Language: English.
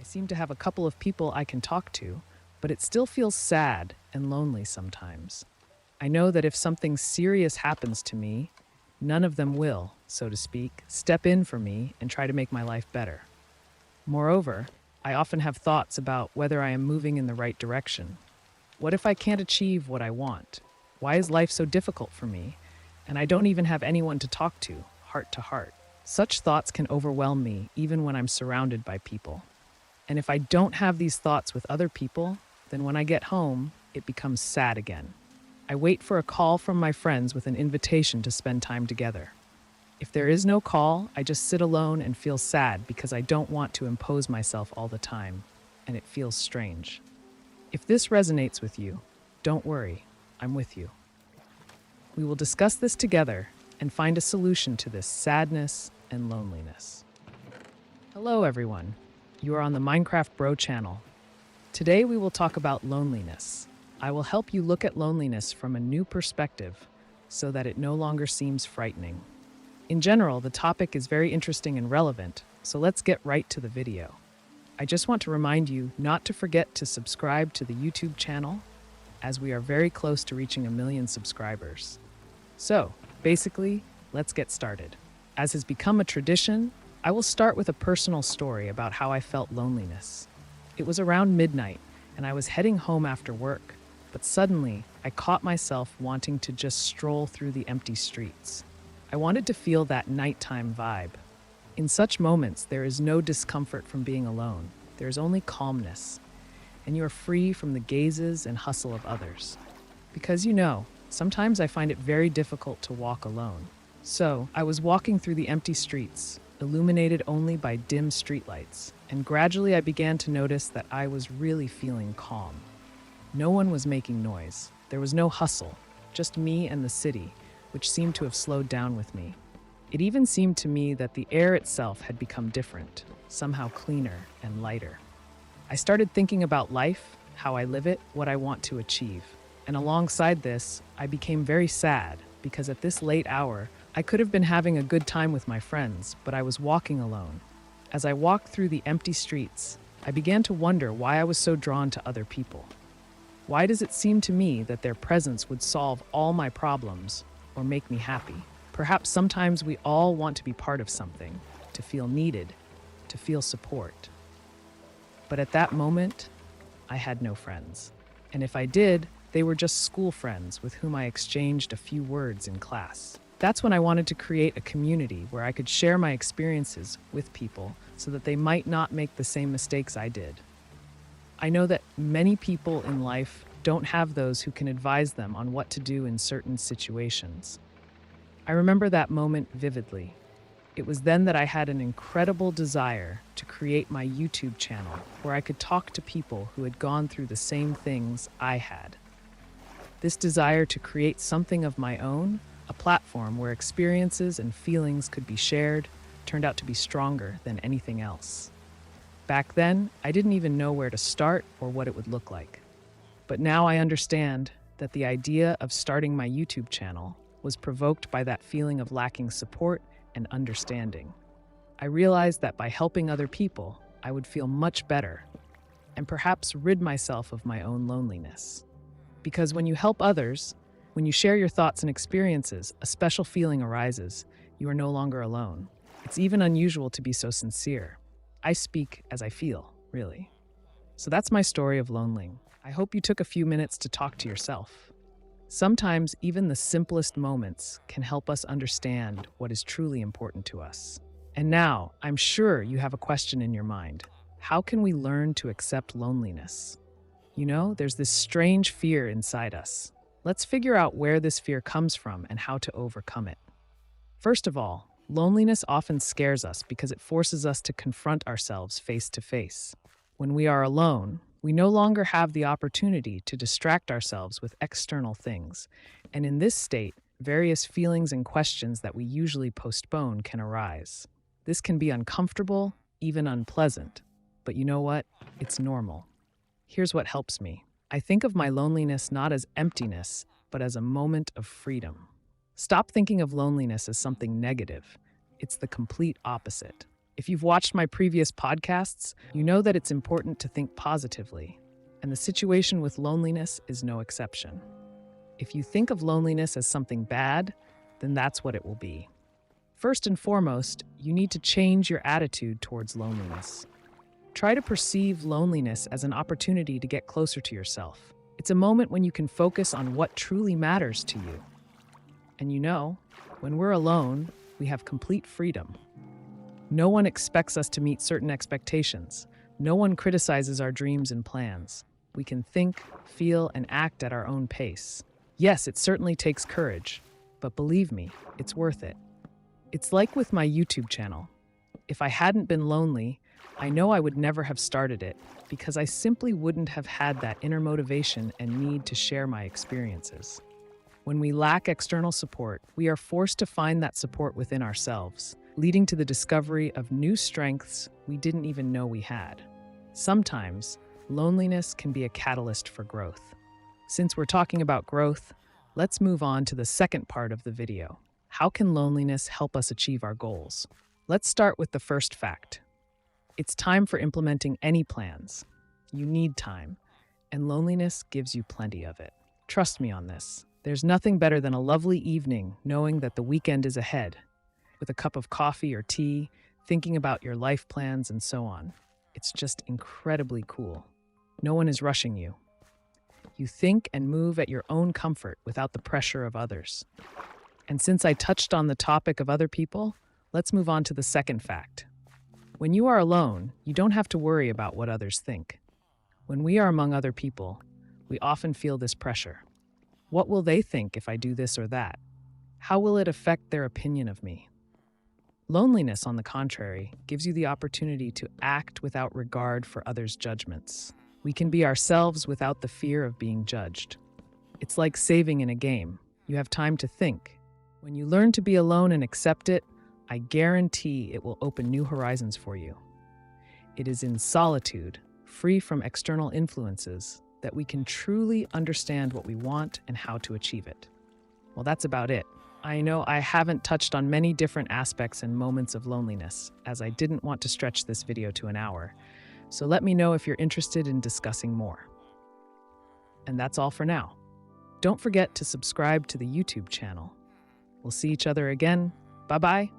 I seem to have a couple of people I can talk to, but it still feels sad and lonely sometimes. I know that if something serious happens to me, none of them will, so to speak, step in for me and try to make my life better. Moreover, I often have thoughts about whether I am moving in the right direction. What if I can't achieve what I want? Why is life so difficult for me? And I don't even have anyone to talk to, heart to heart. Such thoughts can overwhelm me even when I'm surrounded by people. And if I don't have these thoughts with other people, then when I get home, it becomes sad again. I wait for a call from my friends with an invitation to spend time together. If there is no call, I just sit alone and feel sad because I don't want to impose myself all the time, and it feels strange. If this resonates with you, don't worry, I'm with you. We will discuss this together and find a solution to this sadness and loneliness. Hello, everyone. You are on the Minecraft Bro channel. Today, we will talk about loneliness. I will help you look at loneliness from a new perspective so that it no longer seems frightening. In general, the topic is very interesting and relevant, so let's get right to the video. I just want to remind you not to forget to subscribe to the YouTube channel, as we are very close to reaching 1 million subscribers. So, basically, let's get started. As has become a tradition, I will start with a personal story about how I felt loneliness. It was around midnight, and I was heading home after work, but suddenly I caught myself wanting to just stroll through the empty streets. I wanted to feel that nighttime vibe. In such moments, there is no discomfort from being alone. There is only calmness, and you are free from the gazes and hustle of others. Because sometimes I find it very difficult to walk alone. So, I was walking through the empty streets, illuminated only by dim streetlights, and gradually I began to notice that I was really feeling calm. No one was making noise. There was no hustle, just me and the city, which seemed to have slowed down with me. It even seemed to me that the air itself had become different, somehow cleaner and lighter. I started thinking about life, how I live it, what I want to achieve. And alongside this, I became very sad because at this late hour, I could have been having a good time with my friends, but I was walking alone. As I walked through the empty streets, I began to wonder why I was so drawn to other people. Why does it seem to me that their presence would solve all my problems or make me happy? Perhaps sometimes we all want to be part of something, to feel needed, to feel support. But at that moment, I had no friends. And if I did, they were just school friends with whom I exchanged a few words in class. That's when I wanted to create a community where I could share my experiences with people so that they might not make the same mistakes I did. I know that many people in life don't have those who can advise them on what to do in certain situations. I remember that moment vividly. It was then that I had an incredible desire to create my YouTube channel where I could talk to people who had gone through the same things I had. This desire to create something of my own, a platform where experiences and feelings could be shared, turned out to be stronger than anything else. Back then, I didn't even know where to start or what it would look like. But now I understand that the idea of starting my YouTube channel was provoked by that feeling of lacking support and understanding. I realized that by helping other people, I would feel much better and perhaps rid myself of my own loneliness. Because when you help others, when you share your thoughts and experiences, a special feeling arises. You are no longer alone. It's even unusual to be so sincere. I speak as I feel, really. So that's my story of loneling. I hope you took a few minutes to talk to yourself. Sometimes even the simplest moments can help us understand what is truly important to us. And now, I'm sure you have a question in your mind. How can we learn to accept loneliness? There's this strange fear inside us. Let's figure out where this fear comes from and how to overcome it. First of all, loneliness often scares us because it forces us to confront ourselves face to face. When we are alone, we no longer have the opportunity to distract ourselves with external things. And in this state, various feelings and questions that we usually postpone can arise. This can be uncomfortable, even unpleasant. But you know what? It's normal. Here's what helps me. I think of my loneliness not as emptiness, but as a moment of freedom. Stop thinking of loneliness as something negative. It's the complete opposite. If you've watched my previous podcasts, you know that it's important to think positively, and the situation with loneliness is no exception. If you think of loneliness as something bad, then that's what it will be. First and foremost, you need to change your attitude towards loneliness. Try to perceive loneliness as an opportunity to get closer to yourself. It's a moment when you can focus on what truly matters to you. And when we're alone, we have complete freedom. No one expects us to meet certain expectations. No one criticizes our dreams and plans. We can think, feel, and act at our own pace. Yes, it certainly takes courage, but believe me, it's worth it. It's like with my YouTube channel. If I hadn't been lonely, I know I would never have started it because I simply wouldn't have had that inner motivation and need to share my experiences. When we lack external support, we are forced to find that support within ourselves, leading to the discovery of new strengths we didn't even know we had. Sometimes, loneliness can be a catalyst for growth. Since we're talking about growth, let's move on to the second part of the video. How can loneliness help us achieve our goals? Let's start with the first fact. It's time for implementing any plans. You need time, and loneliness gives you plenty of it. Trust me on this. There's nothing better than a lovely evening knowing that the weekend is ahead, with a cup of coffee or tea, thinking about your life plans and so on. It's just incredibly cool. No one is rushing you. You think and move at your own comfort without the pressure of others. And since I touched on the topic of other people, let's move on to the second fact. When you are alone, you don't have to worry about what others think. When we are among other people, we often feel this pressure. What will they think if I do this or that? How will it affect their opinion of me? Loneliness, on the contrary, gives you the opportunity to act without regard for others' judgments. We can be ourselves without the fear of being judged. It's like saving in a game. You have time to think. When you learn to be alone and accept it, I guarantee it will open new horizons for you. It is in solitude, free from external influences, that we can truly understand what we want and how to achieve it. Well, that's about it. I know I haven't touched on many different aspects and moments of loneliness, as I didn't want to stretch this video to an hour. So let me know if you're interested in discussing more. And that's all for now. Don't forget to subscribe to the YouTube channel. We'll see each other again. Bye-bye.